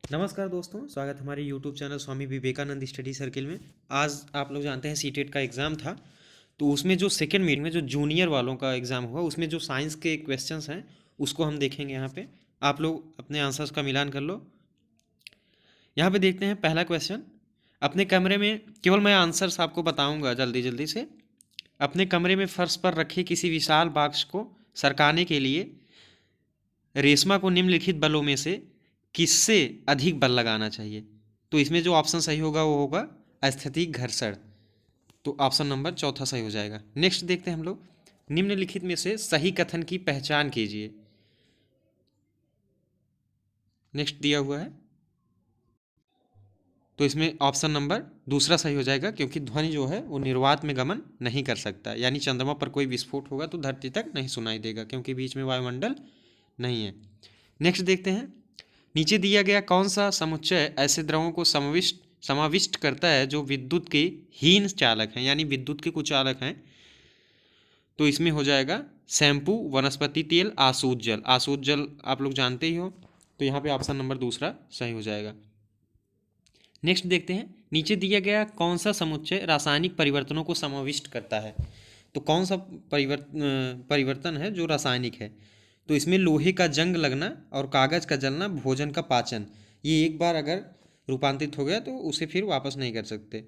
नमस्कार दोस्तों, स्वागत हमारे YouTube channel Swami Vivekananda study circle में। आज आप लोग जानते हैं सीटेट का एग्ज़ाम था, तो उसमें जो सेकेंड मीटिंग में जो जूनियर वालों का एग्ज़ाम हुआ उसमें जो साइंस के क्वेश्चंस हैं उसको हम देखेंगे। यहाँ पे आप लोग अपने आंसर्स का मिलान कर लो। यहाँ पे देखते हैं पहला क्वेश्चन। अपने कमरे में, केवल मैं आंसर्स आपको बताऊँगा जल्दी जल्दी से। अपने कमरे में फर्श पर रखे किसी विशाल बॉक्स को सरकाने के लिए रेशमा को निम्नलिखित बलों में से किससे अधिक बल लगाना चाहिए? तो इसमें जो ऑप्शन सही होगा वो होगा अस्थैतिक घर्षण। तो ऑप्शन नंबर चौथा सही हो जाएगा। नेक्स्ट देखते हैं हम लोग। निम्नलिखित में से सही कथन की पहचान कीजिए। नेक्स्ट दिया हुआ है, तो इसमें ऑप्शन नंबर दूसरा सही हो जाएगा, क्योंकि ध्वनि जो है वो निर्वात में गमन नहीं कर सकता। यानी चंद्रमा पर कोई विस्फोट होगा तो धरती तक नहीं सुनाई देगा, क्योंकि बीच में वायुमंडल नहीं है। नेक्स्ट देखते हैं। नीचे दिया गया कौन सा समुच्चय ऐसे द्रवों को समाविष्ट करता है जो विद्युत के हीन चालक हैं, यानी विद्युत के कुचालक हैं? तो इसमें हो जाएगा शैम्पू, वनस्पति तेल, आसूत जल। आसूत जल आप लोग जानते ही हो, तो यहाँ पे ऑप्शन नंबर दूसरा सही हो जाएगा। नेक्स्ट देखते हैं। नीचे दिया गया कौन सा समुच्चय रासायनिक परिवर्तनों को समाविष्ट करता है? तो कौन सा परिवर्तन है जो रासायनिक है? तो इसमें लोहे का जंग लगना और कागज़ का जलना, भोजन का पाचन, ये एक बार अगर रूपांतरित हो गया तो उसे फिर वापस नहीं कर सकते।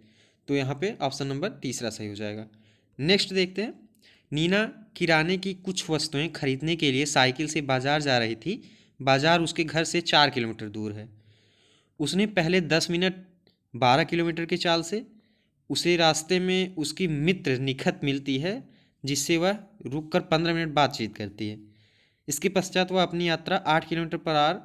तो यहाँ पे ऑप्शन नंबर तीसरा सही हो जाएगा। नेक्स्ट देखते हैं। नीना किराने की कुछ वस्तुएं खरीदने के लिए साइकिल से बाजार जा रही थी। बाजार उसके घर से 4 किलोमीटर दूर है। उसने पहले 10 मिनट 12 किलोमीटर की चाल से, उसे रास्ते में उसकी मित्र निखत मिलती है जिससे वह रुककर 15 मिनट बातचीत करती है। इसके पश्चात वह अपनी यात्रा 8 किलोमीटर पर आवर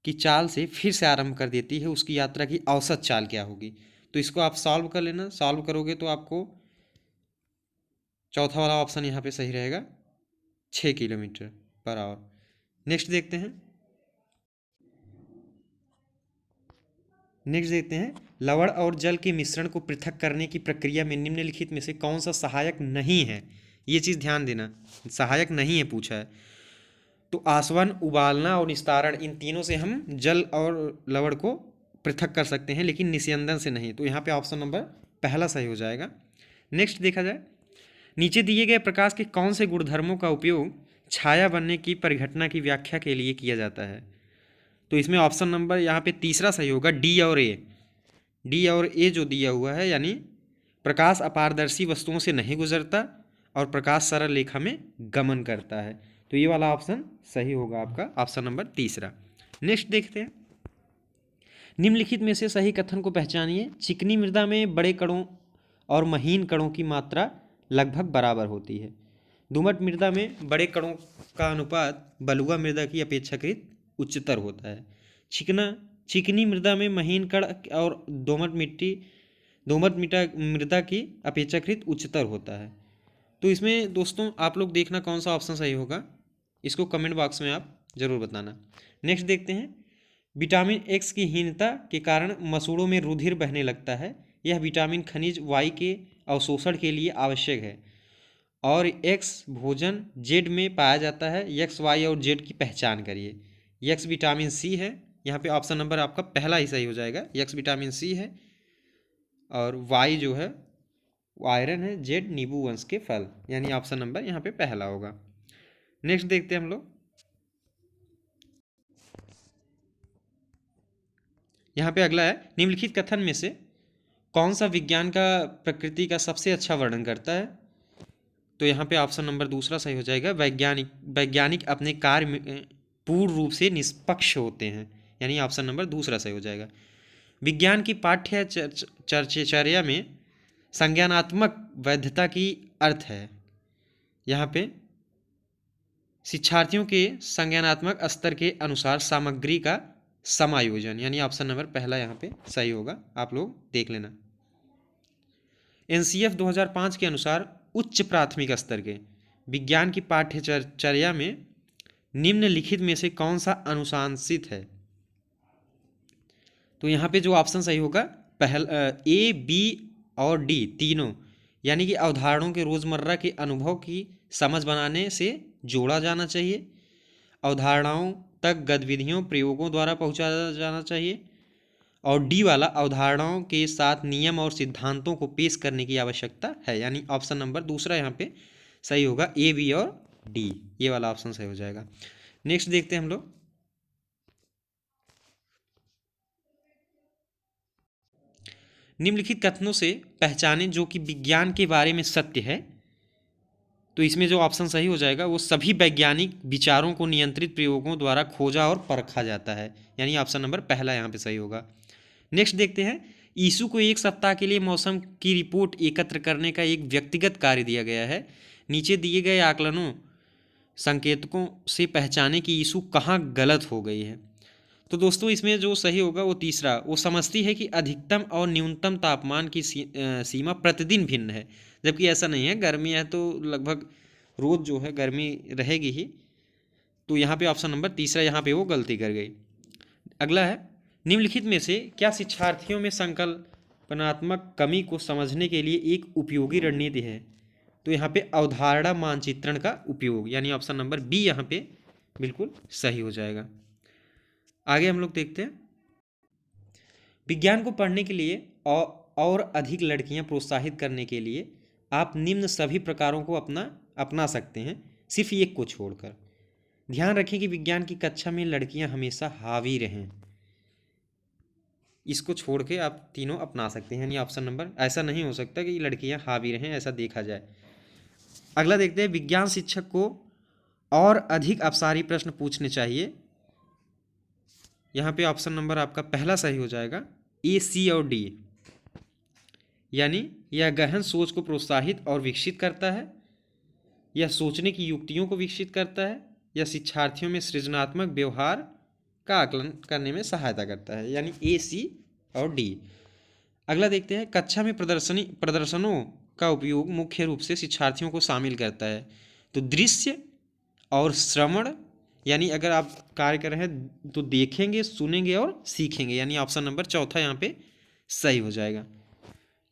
की चाल से फिर से आरंभ कर देती है। उसकी यात्रा की औसत चाल क्या होगी? तो इसको आप सॉल्व कर लेना। सॉल्व करोगे तो आपको चौथा वाला ऑप्शन यहाँ पे सही रहेगा, 6 किलोमीटर पर आवर। नेक्स्ट देखते हैं। नेक्स्ट देखते हैं। लवण और जल के मिश्रण को पृथक करने की प्रक्रिया में निम्नलिखित में से कौन सा सहायक नहीं है? ये चीज़ ध्यान देना, सहायक नहीं है पूछा है। तो आसवन, उबालना और निस्तारण, इन तीनों से हम जल और लवण को पृथक कर सकते हैं, लेकिन निस्यंदन से नहीं। तो यहाँ पे ऑप्शन नंबर पहला सही हो जाएगा। नेक्स्ट देखा जाए। नीचे दिए गए प्रकाश के कौन से गुणधर्मों का उपयोग छाया बनने की परिघटना की व्याख्या के लिए किया जाता है? तो इसमें ऑप्शन नंबर यहाँ पे तीसरा सही होगा, डी और ए। डी और ए जो दिया हुआ है, यानी प्रकाश अपारदर्शी वस्तुओं से नहीं गुजरता और प्रकाश सरल रेखा में गमन करता है। तो ये वाला ऑप्शन सही होगा आपका, ऑप्शन नंबर तीसरा। नेक्स्ट देखते हैं। निम्नलिखित में से सही कथन को पहचानिए। चिकनी मृदा में बड़े कणों और महीन कणों की मात्रा लगभग बराबर होती है। दोमट मृदा में बड़े कणों का अनुपात बलुआ मृदा की अपेक्षाकृत उच्चतर होता है। चिकनी मृदा में महीन कण और दोमट मृदा की अपेक्षाकृत उच्चतर होता है। तो इसमें दोस्तों आप लोग देखना कौन सा ऑप्शन सही होगा, इसको कमेंट बॉक्स में आप ज़रूर बताना। नेक्स्ट देखते हैं। विटामिन एक्स की हीनता के कारण मसूड़ों में रुधिर बहने लगता है। यह विटामिन खनिज वाई के अवशोषण के लिए आवश्यक है और एक्स भोजन जेड में पाया जाता है। एक्स, वाई और जेड की पहचान करिए। एक्स विटामिन सी है, यहाँ पे ऑप्शन नंबर आपका पहला ही सही हो जाएगा। एक्स विटामिन सी है और वाई जो है वो आयरन है, जेड नींबू वंश के फल, यानी ऑप्शन नंबर यहाँ पे पहला होगा। नेक्स्ट देखते हैं हम लोग। यहाँ पे अगला है, निम्नलिखित कथन में से कौन सा विज्ञान का प्रकृति का सबसे अच्छा वर्णन करता है? तो यहाँ पे ऑप्शन नंबर दूसरा सही हो जाएगा। वैज्ञानिक अपने कार्य में पूर्ण रूप से निष्पक्ष होते हैं, यानी ऑप्शन नंबर दूसरा सही हो जाएगा। विज्ञान की पाठ्य चर्या में संज्ञानात्मक वैधता की अर्थ है। यहाँ पे शिक्षार्थियों के संज्ञानात्मक स्तर के अनुसार सामग्री का समायोजन, यानी ऑप्शन नंबर पहला यहाँ पे सही होगा, आप लोग देख लेना। एनसीएफ 2005 के अनुसार उच्च प्राथमिक स्तर के विज्ञान की पाठ्यचर्या में निम्नलिखित में से कौन सा अनुशासित है? तो यहाँ पे जो ऑप्शन सही होगा पहला, ए, बी और डी तीनों, यानी कि अवधारणाओं के रोज़मर्रा के अनुभव की समझ बनाने से जोड़ा जाना चाहिए। अवधारणाओं तक गतिविधियों प्रयोगों द्वारा पहुंचाया जाना चाहिए। और डी वाला अवधारणाओं के साथ नियम और सिद्धांतों को पेश करने की आवश्यकता है, यानी ऑप्शन नंबर दूसरा यहाँ पे सही होगा, ए बी और डी, ये वाला ऑप्शन सही हो जाएगा। नेक्स्ट देखते हैं हम लोग। निम्नलिखित कथनों से पहचाने जो कि विज्ञान के बारे में सत्य है। तो इसमें जो ऑप्शन सही हो जाएगा वो सभी वैज्ञानिक विचारों को नियंत्रित प्रयोगों द्वारा खोजा और परखा जाता है, यानी ऑप्शन नंबर पहला यहाँ पे सही होगा। नेक्स्ट देखते हैं। यीशु को एक सप्ताह के लिए मौसम की रिपोर्ट एकत्र करने का एक व्यक्तिगत कार्य दिया गया है। नीचे दिए गए आकलनों संकेतकों से पहचाने कि यीशु कहाँ गलत हो गई है। तो दोस्तों इसमें जो सही होगा वो तीसरा, वो समझती है कि अधिकतम और न्यूनतम तापमान की सीमा प्रतिदिन भिन्न है, जबकि ऐसा नहीं है। गर्मी है तो लगभग रोज़ जो है गर्मी रहेगी ही। तो यहाँ पे ऑप्शन नंबर तीसरा यहाँ पे वो गलती कर गई। अगला है, निम्नलिखित में से क्या शिक्षार्थियों में संकल्पनात्मक कमी को समझने के लिए एक उपयोगी रणनीति है। तो यहाँ पे अवधारणा मानचित्रण का उपयोग, यानी ऑप्शन नंबर बी यहाँ पे बिल्कुल सही हो जाएगा। आगे हम लोग देखते हैं। विज्ञान को पढ़ने के लिए और अधिक लड़कियां प्रोत्साहित करने के लिए आप निम्न सभी प्रकारों को अपना सकते हैं, सिर्फ एक को छोड़कर। ध्यान रखें कि विज्ञान की कक्षा में लड़कियां हमेशा हावी रहें, इसको छोड़ के आप तीनों अपना सकते हैं, यानी ऑप्शन नंबर, ऐसा नहीं हो सकता कि लड़कियां हावी रहें, ऐसा देखा जाए। अगला देखते हैं। विज्ञान शिक्षक को और अधिक अपसारी प्रश्न पूछने चाहिए। यहाँ पे ऑप्शन नंबर आपका पहला सही हो जाएगा, ए सी और डी, यानी यह गहन सोच को प्रोत्साहित और विकसित करता है, यह सोचने की युक्तियों को विकसित करता है, यह शिक्षार्थियों में सृजनात्मक व्यवहार का आकलन करने में सहायता करता है, यानी ए सी और डी। अगला देखते हैं। कक्षा में प्रदर्शनों का उपयोग मुख्य रूप से शिक्षार्थियों को शामिल करता है। तो दृश्य और श्रवण, यानी अगर आप कार्य कर रहे हैं तो देखेंगे, सुनेंगे और सीखेंगे, यानी ऑप्शन नंबर चौथा यहाँ पे सही हो जाएगा,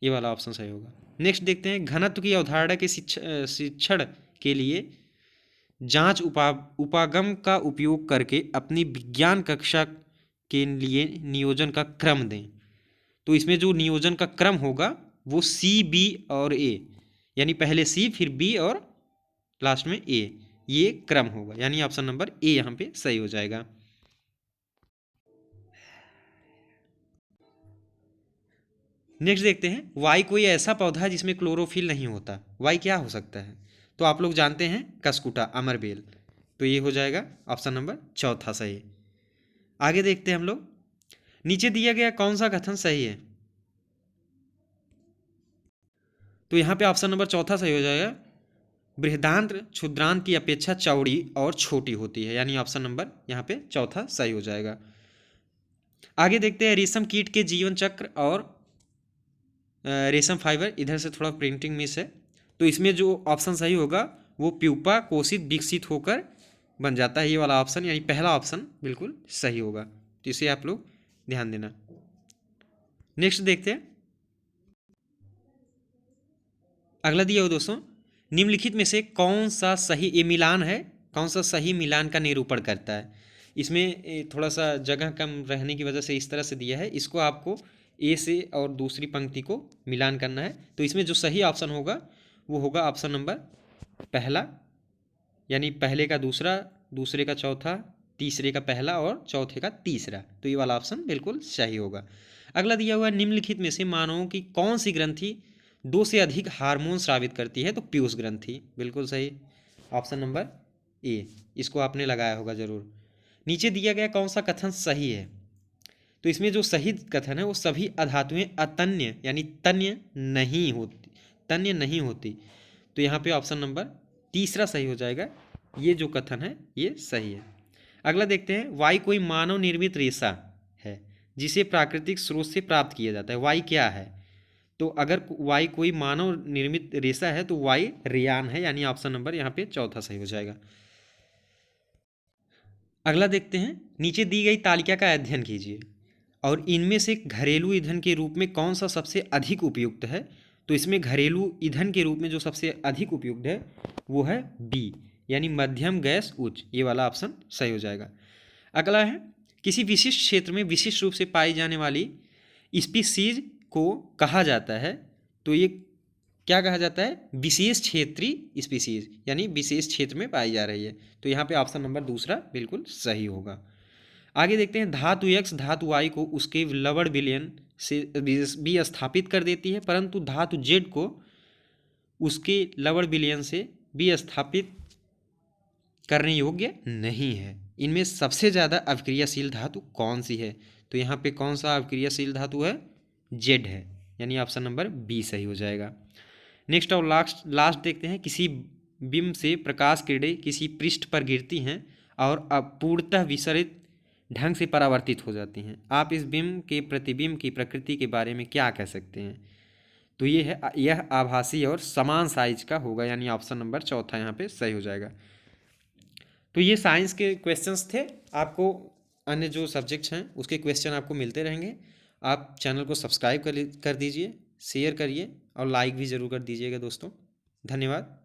ये वाला ऑप्शन सही होगा। नेक्स्ट देखते हैं। घनत्व की अवधारणा के शिक्षण के लिए जांच उपागम का उपयोग करके अपनी विज्ञान कक्षा के लिए नियोजन का क्रम दें। तो इसमें जो नियोजन का क्रम होगा वो सी, बी और ए, यानी पहले सी फिर बी और लास्ट में ए, ये क्रम होगा, यानी ऑप्शन नंबर ए यहाँ पे सही हो जाएगा। नेक्स्ट देखते हैं। वाई कोई ऐसा पौधा है जिसमें क्लोरोफिल नहीं होता। वाई क्या हो सकता है। तो आप लोग जानते हैं कस्कुटा, अमरबेल, तो ये हो जाएगा ऑप्शन नंबर चौथा सही। आगे देखते हैं हम लोग। नीचे दिया गया कौन सा कथन सही है। तो यहाँ पे ऑप्शन नंबर चौथा सही हो जाएगा। बृहदान्त्र क्षुद्रांत की अपेक्षा चौड़ी और छोटी होती है, यानी ऑप्शन नंबर यहाँ पे चौथा सही हो जाएगा। आगे देखते हैं। रेशम कीट के जीवन चक्र और रेशम फाइबर, इधर से थोड़ा प्रिंटिंग मिस है, तो इसमें जो ऑप्शन सही होगा वो प्यूपा कोशित विकसित होकर बन जाता है, ये वाला ऑप्शन, यानी पहला ऑप्शन बिल्कुल सही होगा। तो इसे आप लोग ध्यान देना। नेक्स्ट देखते हैं। अगला दिया हो दोस्तों। निम्नलिखित में से कौन सा सही, ये मिलान है, कौन सा सही मिलान का निरूपण करता है। इसमें थोड़ा सा जगह कम रहने की वजह से इस तरह से दिया है, इसको आपको ए से और दूसरी पंक्ति को मिलान करना है। तो इसमें जो सही ऑप्शन होगा वो होगा ऑप्शन नंबर पहला, यानी पहले का दूसरा, दूसरे का चौथा, तीसरे का पहला और चौथे का तीसरा, तो ये वाला ऑप्शन बिल्कुल सही होगा। अगला दिया हुआ, निम्नलिखित में से मानवों की कौन सी ग्रंथि दो से अधिक हार्मोन स्रावित करती है। तो पीयूष ग्रंथि, बिल्कुल सही, ऑप्शन नंबर ए, इसको आपने लगाया होगा जरूर। नीचे दिया गया कौन सा कथन सही है। तो इसमें जो सही कथन है वो सभी अधातुएं अतन्य, यानी तन्य नहीं होती। तो यहाँ पे ऑप्शन नंबर तीसरा सही हो जाएगा, ये जो कथन है ये सही है। अगला देखते हैं। वाई कोई मानव निर्मित रेशा है जिसे प्राकृतिक स्रोत से प्राप्त किया जाता है। वाई क्या है। तो अगर वाई कोई मानव निर्मित रेशा है तो वाई रेयान है, यानी ऑप्शन नंबर यहाँ पे चौथा सही हो जाएगा। अगला देखते हैं। नीचे दी गई तालिका का अध्ययन कीजिए और इनमें से घरेलू ईंधन के रूप में कौन सा सबसे अधिक उपयुक्त है। तो इसमें घरेलू ईंधन के रूप में जो सबसे अधिक उपयुक्त है वो है बी, यानी मध्यम गैस उच्च, ये वाला ऑप्शन सही हो जाएगा। अगला है किसी विशिष्ट क्षेत्र में विशिष्ट रूप से पाई जाने वाली स्पीसीज को कहा जाता है। तो ये क्या कहा जाता है? विशेष क्षेत्रीय स्पीसीज, यानी विशेष क्षेत्र में पाई जा रही है। तो यहाँ पे ऑप्शन नंबर दूसरा बिल्कुल सही होगा। आगे देखते हैं, धातु X धातु Y को उसके लवण विलयन से भी स्थापित कर देती है, परंतु धातु Z को उसके लवण विलयन से भी स्थापित करने योग्य नहीं है। इनमें सबसे ज़्यादा अभिक्रियाशील धातु कौन सी है? तो यहाँ पे कौन सा अभिक्रियाशील धातु है? Z है, यानी ऑप्शन नंबर बी सही हो जाएगा। नेक्स्ट और लास्ट देखते हैं, किसी बिंब से प्रकाश किरणें किसी पृष्ठ पर गिरती हैं और अपूर्णतः विसरित ढंग से परावर्तित हो जाती हैं। आप इस बिंब के प्रतिबिंब की प्रकृति के बारे में क्या कह सकते हैं? तो यह आभासी और समान साइज का होगा, यानी ऑप्शन नंबर चौथा यहाँ पे सही हो जाएगा। तो ये साइंस के क्वेश्चंस थे। आपको अन्य जो सब्जेक्ट्स हैं उसके क्वेश्चन आपको मिलते रहेंगे। आप चैनल को सब्सक्राइब कर दीजिए, शेयर करिए और लाइक भी ज़रूर कर दीजिएगा दोस्तों। धन्यवाद।